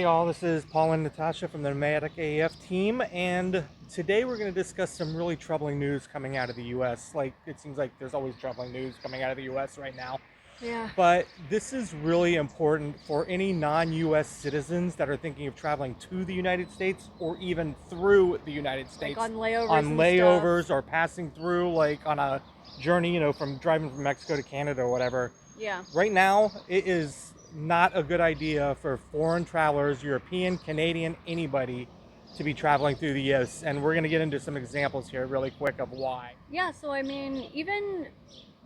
y'all, this is Paul and Natasha from the Nomadic-AF team, and today we're going to discuss some really troubling news coming out of the U.S. Like, it seems like there's always troubling news coming out of the U.S. right now. Yeah. But this is really important for any non-U.S. citizens that are thinking of traveling to the United States or even through the United States. Like on layovers On and layovers stuff. or passing through, like on a journey, from driving from Mexico to Canada or whatever. Yeah. Right now, it is not a good idea for foreign travelers, European, Canadian, anybody, to be traveling through the US. And we're going to get into some examples here really quick of why. Yeah, so I mean, even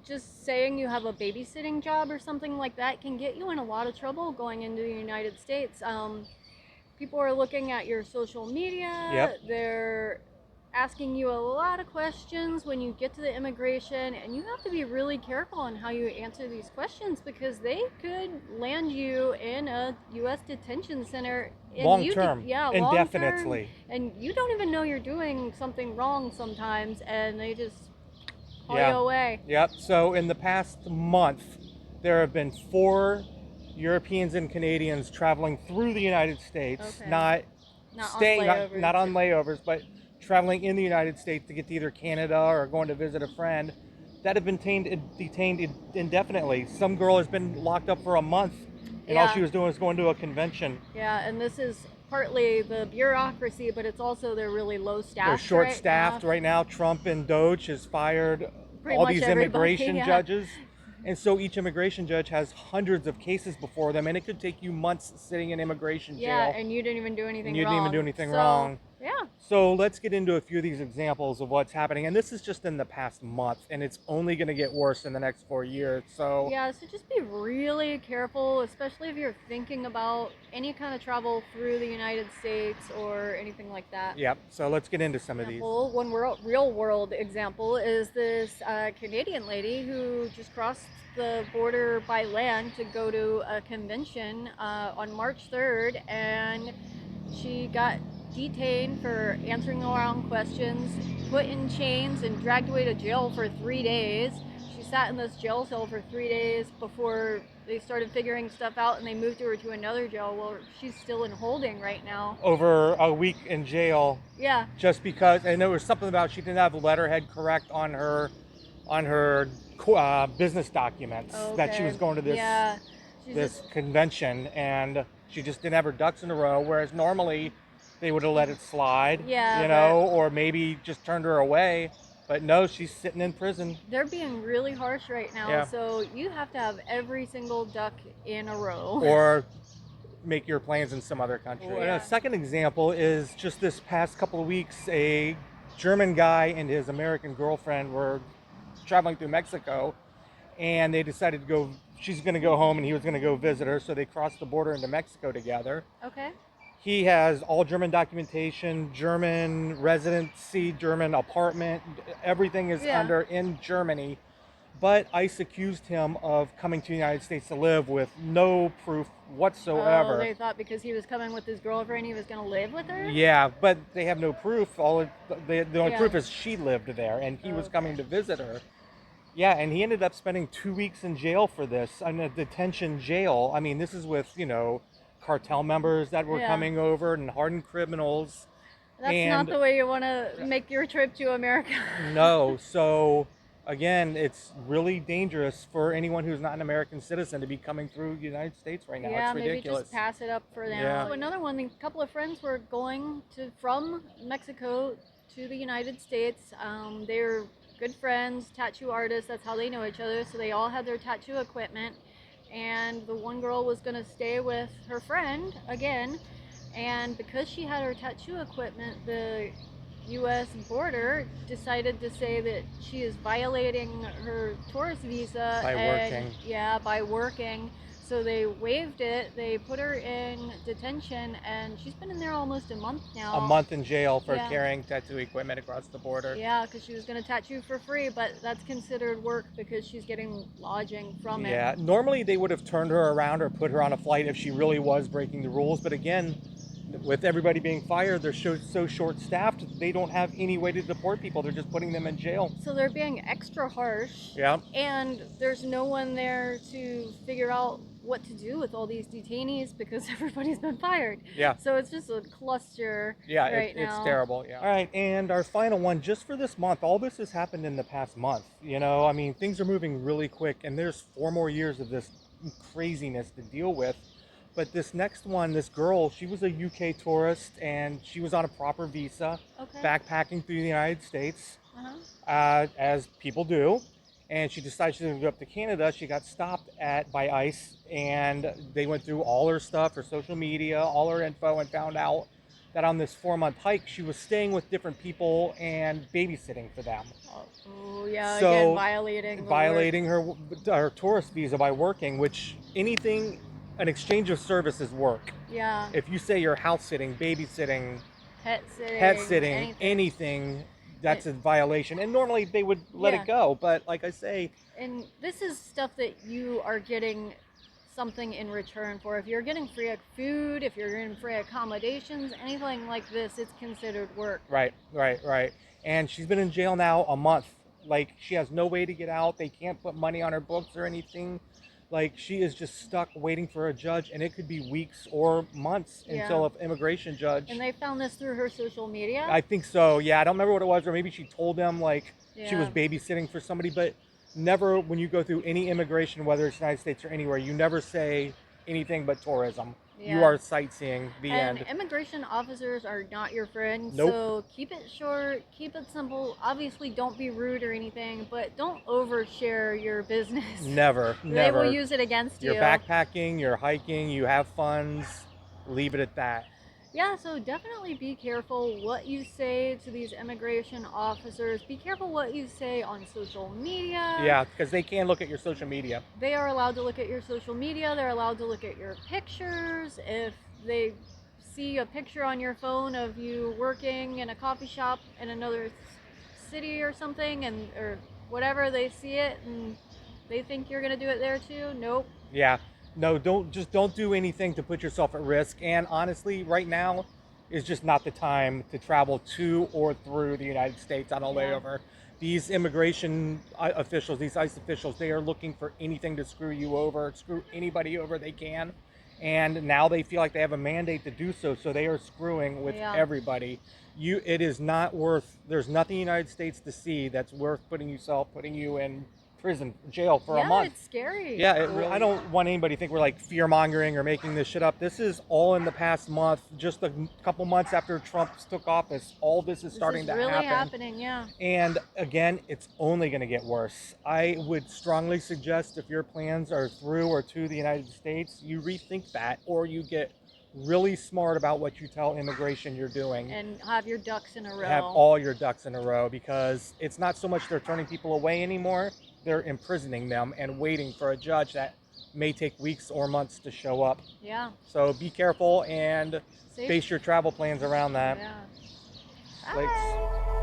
just saying you have a babysitting job or something like that can get you in a lot of trouble going into the United States. People are looking at your social media. Yep. They're asking you a lot of questions when you get to the immigration, and you have to be really careful on how you answer these questions because they could land you in a U.S. detention center Long term, long indefinitely. term, and you don't even know you're doing something wrong sometimes, and they just haul you Yeah. away. Yep. So in the past month, there have been 4 Europeans and Canadians traveling through the United States, Okay. not Not staying, on layovers. not on layovers, but traveling in the United States to get to either Canada or going to visit a friend, that have been detained indefinitely. Some girl has been locked up for a month, and all Yeah. she was doing was going to a convention. Yeah, and this is partly the bureaucracy, but it's also they're really low staffed. They're short-staffed right now. Trump and Doge has fired Pretty all much these everybody, immigration yeah. judges. And so each immigration judge has hundreds of cases before them, and it could take you months sitting in immigration jail. Yeah, and you didn't even do anything and you wrong. didn't even do anything So, wrong. Yeah. So let's get into a few of these examples of what's happening. And this is just in the past month, and it's only going to get worse in the next 4 years. So Yeah, so just be really careful, especially if you're thinking about any kind of travel through the United States or anything like that. yep. So let's get into some of these. One real world example is this Canadian lady who just crossed the border by land to go to a convention on March 3rd, and she got detained for answering the wrong questions, put in chains, and dragged away to jail for 3 days. She sat in this jail cell for 3 days before they started figuring stuff out, and they moved her to another jail. Well, she's still in holding right now. Over a week in jail. Yeah. Just because, and there was something about she didn't have the letterhead correct on her business documents that she was going to this convention, and she just didn't have her ducks in a row. Whereas normally they would have let it slide, or maybe just turned her away. But no, she's sitting in prison. They're being really harsh right now, Yeah. so you have to have every single duck in a row. Or make your plans in some other country. Yeah. And a second example is just this past couple of weeks, a German guy and his American girlfriend were traveling through Mexico, and they decided to go, she's going to go home and he was going to go visit her, so they crossed the border into Mexico together. Okay. He has all German documentation, German residency, German apartment, everything is under in Germany. But ICE accused him of coming to the United States to live with no proof whatsoever. Oh, they thought because he was coming with his girlfriend, he was going to live with her? Yeah, but they have no proof. The only proof is she lived there, and he was coming to visit her. Yeah, and he ended up spending 2 weeks in jail for this, in a detention jail. I mean, this is with, cartel members that were coming over and hardened criminals. That's not the way you want to make your trip to America. No, so again, it's really dangerous for anyone who's not an American citizen to be coming through the United States right now. Yeah, it's ridiculous. Maybe just pass it up for now. Yeah. So another one, a couple of friends were going from Mexico to the United States. They're good friends, tattoo artists, that's how they know each other. So they all had their tattoo equipment, and the one girl was going to stay with her friend again, and because she had her tattoo equipment, the U.S. border decided to say that she is violating her tourist visa by working. So they waived it. They put her in detention, and she's been in there almost a month now. A month in jail for carrying tattoo equipment across the border. Yeah, because she was going to tattoo for free, but that's considered work because she's getting lodging from it. Yeah, normally they would have turned her around or put her on a flight if she really was breaking the rules. But again, with everybody being fired, they're so short-staffed, they don't have any way to deport people. They're just putting them in jail. So they're being extra harsh. Yeah. And there's no one there to figure out what to do with all these detainees because everybody's been fired. Yeah. So it's just a cluster Yeah, right it's now. terrible. Yeah. All right, and our final one, just for this month. All this has happened in the past month. You know, I mean, things are moving really quick, and there's 4 more years of this craziness to deal with. But this next one, this girl, she was a UK tourist, and she was on a proper visa, Okay. backpacking through the United States, Uh-huh. as people do. And she decided she was going to go up to Canada. She got stopped by ICE, and they went through all her stuff, her social media, all her info, and found out that on this 4-month hike, she was staying with different people and babysitting for them. Oh yeah, So again violating her tourist visa by working, which an exchange of services work. Yeah. If you say you're house sitting, babysitting, Pet anything, that's a violation. And normally they would let it go, but like I say, and this is stuff that you are getting something in return for. If you're getting free food, if you're getting free accommodations, anything like this, it's considered work. Right. And she's been in jail now a month. Like, she has no way to get out. They can't put money on her books or anything. Like, she is just stuck waiting for a judge, and it could be weeks or months until an immigration judge. And they found this through her social media? I think so, yeah. I don't remember what it was, or maybe she told them, like, she was babysitting for somebody, but never, when you go through any immigration, whether it's United States or anywhere, you never say anything but tourism. You are sightseeing, the end. And immigration officers are not your friend, Nope. So keep it short, keep it simple. Obviously, don't be rude or anything, but don't overshare your business. Never. They will use it against you. You're backpacking, you're hiking, you have funds, leave it at that. Yeah, so definitely be careful what you say to these immigration officers. Be careful what you say on social media. Yeah, because they can look at your social media. They are allowed to look at your social media. They're allowed to look at your pictures. If they see a picture on your phone of you working in a coffee shop in another city or something, or whatever, they see it and they think you're going to do it there too. Nope. Yeah. No, don't do anything to put yourself at risk. And honestly, right now is just not the time to travel to or through the United States on a layover. These immigration officials, these ICE officials, they are looking for anything to screw you over, screw anybody over they can. And now they feel like they have a mandate to do so, so they are screwing with everybody. It is not worth, there's nothing in the United States to see that's worth putting you in prison, jail for a month. Yeah, it's scary. Yeah, I don't want anybody to think we're like fear mongering or making this shit up. This is all in the past month, just a couple months after Trump took office. All this is starting to happen. Really happening, yeah. And again, it's only going to get worse. I would strongly suggest, if your plans are through or to the United States, you rethink that, or you get really smart about what you tell immigration you're doing. And have your ducks in a row. Have all your ducks in a row, because it's not so much they're turning people away anymore. They're imprisoning them and waiting for a judge that may take weeks or months to show up. Yeah. So be careful and base your travel plans around that. Yeah. Thanks.